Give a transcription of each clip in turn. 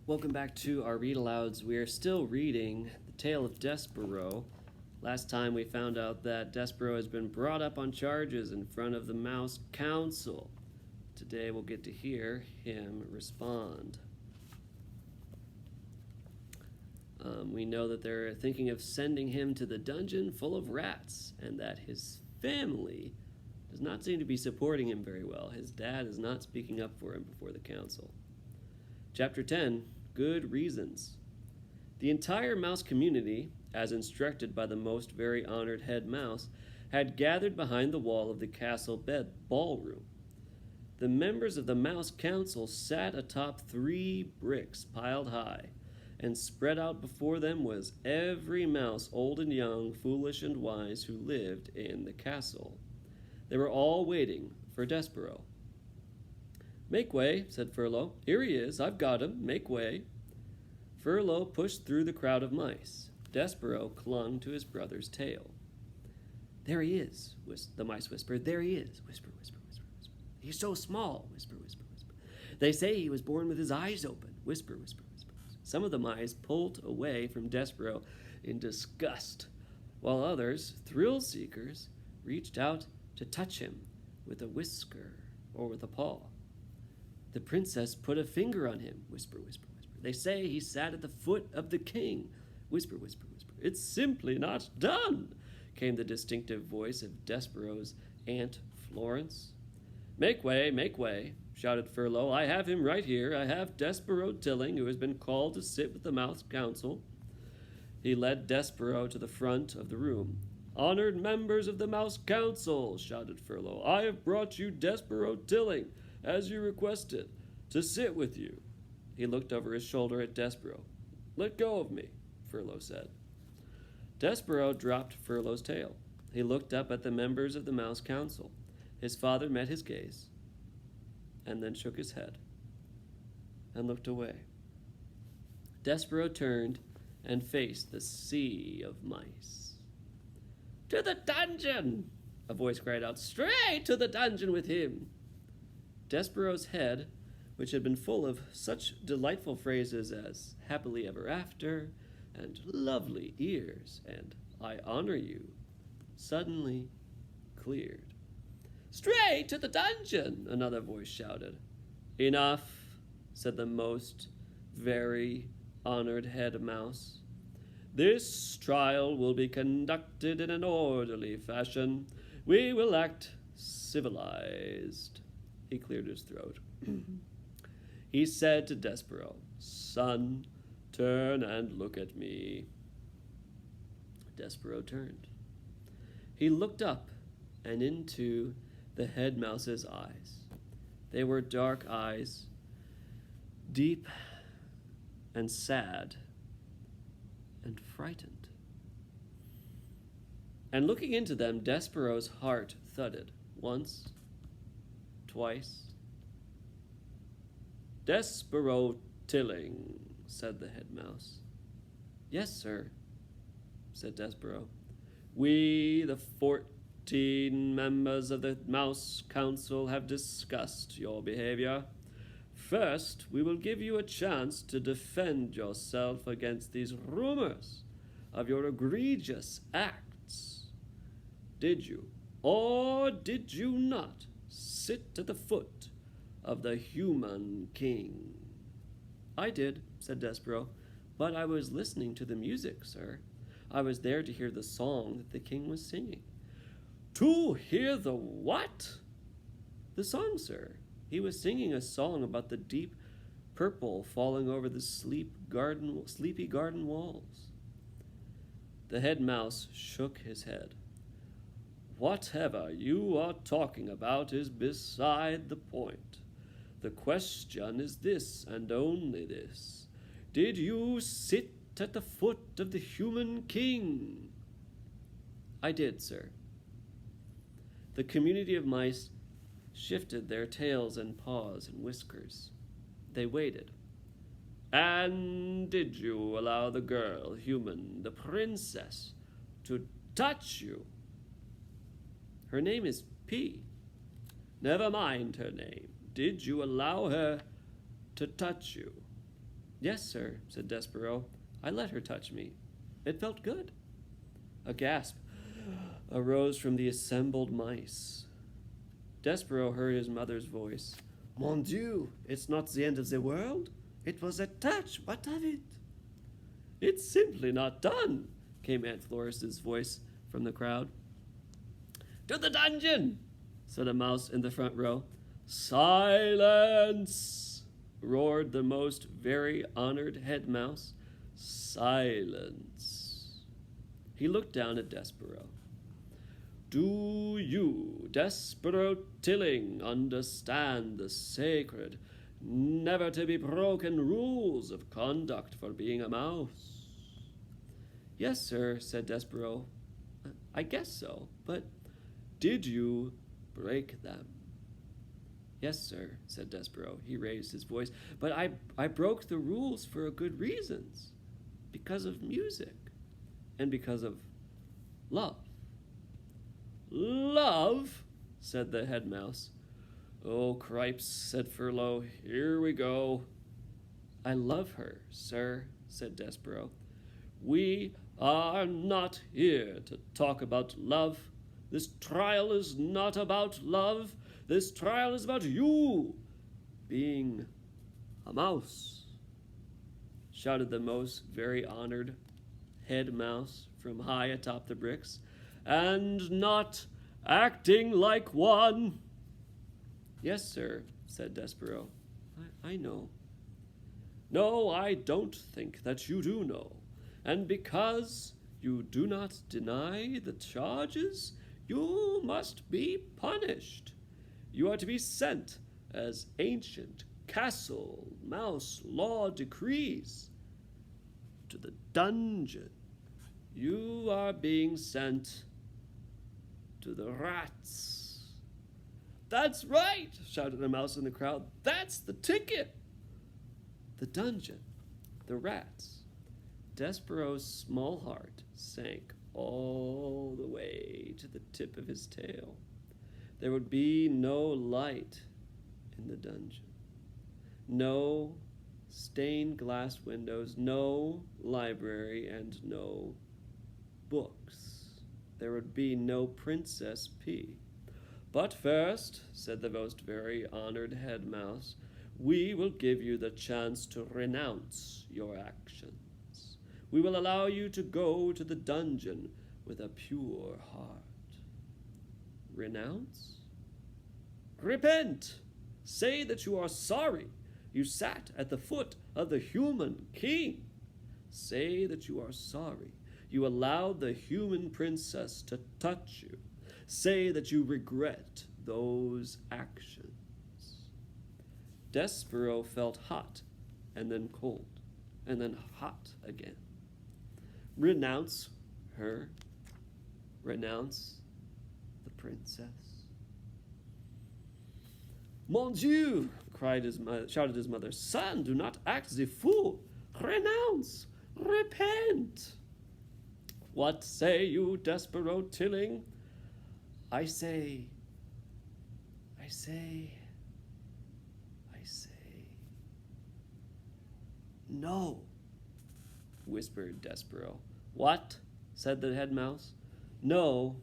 Welcome back to our read alouds. We are still reading The Tale of Despereaux. Last time we found out that Despereaux has been brought up on charges in front of the Mouse Council. Today we'll get to hear him respond. We know that they're thinking of sending him to the dungeon full of rats, and that his family does not seem to be supporting him very well. His dad is not speaking up for him before the council. Chapter 10, Good Reasons. The entire mouse community, as instructed by the most very honored head mouse, had gathered behind the wall of the castle ballroom. The members of the Mouse Council sat atop 3 bricks piled high, and spread out before them was every mouse, old and young, foolish and wise, who lived in the castle. They were all waiting for Despereaux. "Make way," said Furlough. "Here he is. I've got him. Make way." Furlough pushed through the crowd of mice. Despereaux clung to his brother's tail. "There he is," the mice whispered. "There he is." Whisper, whisper, whisper, whisper. "He's so small." Whisper, whisper, whisper. "They say he was born with his eyes open." Whisper, whisper, whisper. Some of the mice pulled away from Despereaux in disgust, while others, thrill-seekers, reached out to touch him with a whisker or with a paw. "The princess put a finger on him." Whisper, whisper, whisper. "They say he sat at the foot of the king." Whisper, whisper, whisper. "It's simply not done," came the distinctive voice of Despereaux's Aunt Florence. Make way," shouted Furlough. "I have him right here. I have Despereaux Tilling, who has been called to sit with the Mouse Council." He led Despereaux to the front of the room. "Honored members of the Mouse Council," shouted Furlough, "I have brought you Despereaux Tilling, as you requested, to sit with you." He looked over his shoulder at Despereaux. "Let go of me," Furlough said. Despereaux dropped Furlough's tail. He looked up at the members of the Mouse Council. His father met his gaze, and then shook his head, and looked away. Despereaux turned and faced the sea of mice. "To the dungeon!" a voice cried out. "Straight to the dungeon with him!" Despereaux's head, which had been full of such delightful phrases as happily ever after, and lovely ears, and I honor you, suddenly cleared. "Straight to the dungeon!" another voice shouted. "Enough," said the most very honored head mouse. "This trial will be conducted in an orderly fashion. We will act civilized." He cleared his throat. He said to Despereaux, "Son, turn and look at me." Despereaux turned. He looked up and into the head mouse's eyes. They were dark eyes, deep and sad and frightened. And looking into them, Despereaux's heart thudded once, twice. "Despereaux Tilling," said the head mouse. "Yes, sir," said Despereaux. "We, the 14 members of the Mouse Council, have discussed your behavior. First, we will give you a chance to defend yourself against these rumors of your egregious acts. Did you, or did you not, sit at the foot of the human king?" "I did," said Despereaux, "but I was listening to the music, sir. I was there to hear the song that the king was singing." "To hear the what?" "The song, sir. He was singing a song about the deep purple falling over the sleepy garden walls." The head mouse shook his head. "Whatever you are talking about is beside the point. The question is this, and only this. Did you sit at the foot of the human king?" "I did, sir." The community of mice shifted their tails and paws and whiskers. They waited. "And did you allow the girl, human, the princess, to touch you?" "Her name is P." "Never mind her name. Did you allow her to touch you?" Yes, sir, said Despereaux. I let her touch me. It felt good. A gasp arose from the assembled mice. Despereaux heard his mother's voice. Mon Dieu, it's not the end of the world. It was a touch. What of it? It's simply not done, came Aunt Floris's voice from the crowd. To the dungeon, said a mouse in the front row. Silence, roared the most very honored head mouse. Silence. He looked down at Despereaux. Do you, Despereaux Tilling, understand the sacred, never-to-be-broken rules of conduct for being a mouse? Yes, sir, said Despereaux. I guess so, but did you break them? Yes, sir, said Despereaux. He raised his voice. But I broke the rules for good reasons. Because of music. And because of love. Love, said the head mouse. Oh, cripes, said Furlough. Here we go. I love her, sir, said Despereaux. We are not here to talk about love. This trial is not about love. This trial is about you being a mouse, shouted the most very honored head mouse from high atop the bricks, and not acting like one. Yes, sir, said Despereaux. I know. No, I don't think that you do know. And because you do not deny the charges, you must be punished. You are to be sent, as ancient castle mouse law decrees, to the dungeon. You are being sent to the rats. That's right, shouted a mouse in the crowd. That's the ticket. The dungeon, the rats. Despereaux's small heart sank all the way to the tip of his tail. There would be no light in the dungeon. No stained glass windows, no library, and no books. There would be no Princess P. But first, said the most very honored head mouse, we will give you the chance to renounce your actions. We will allow you to go to the dungeon with a pure heart. Renounce? Repent! Say that you are sorry. You sat at the foot of the human king. Say that you are sorry. You allowed the human princess to touch you. Say that you regret those actions. Despereaux felt hot, and then cold, and then hot again. Renounce her. Renounce the princess. Mon Dieu, shouted his mother. Son, do not act the fool. Renounce. Repent. What say you, Despereaux Tilling? I say, no, whispered Despereaux. What? Said the head mouse. No,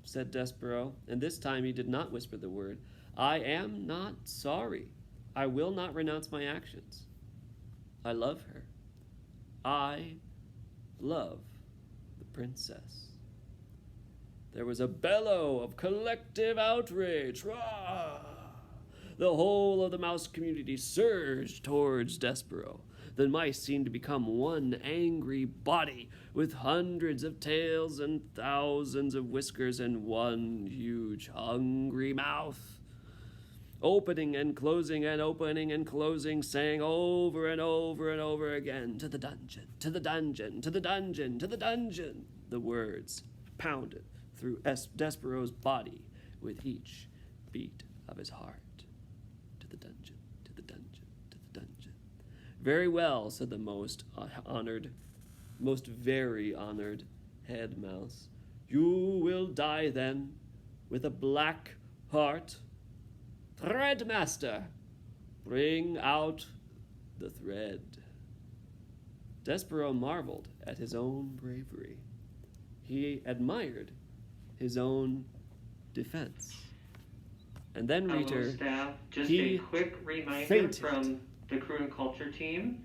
said Despereaux, and this time he did not whisper the word. I am not sorry. I will not renounce my actions. I love her. I love the princess. There was a bellow of collective outrage. Rah! The whole of the mouse community surged towards Despereaux. The mice seemed to become one angry body, with hundreds of tails and thousands of whiskers and one huge hungry mouth. Opening and closing and opening and closing, saying over and over and over again, to the dungeon, to the dungeon, to the dungeon, to the dungeon. The words pounded through Despereaux's body with each beat of his heart. To the dungeon, to the dungeon, to the dungeon. Very well, said the most very honored head mouse. You will die then, with a black heart. Threadmaster, bring out the thread. Despereaux marveled at his own bravery. He admired his own defense. And then Hello, Reader, staff. Just a he quick reminder fainted. from the Crew and Culture team.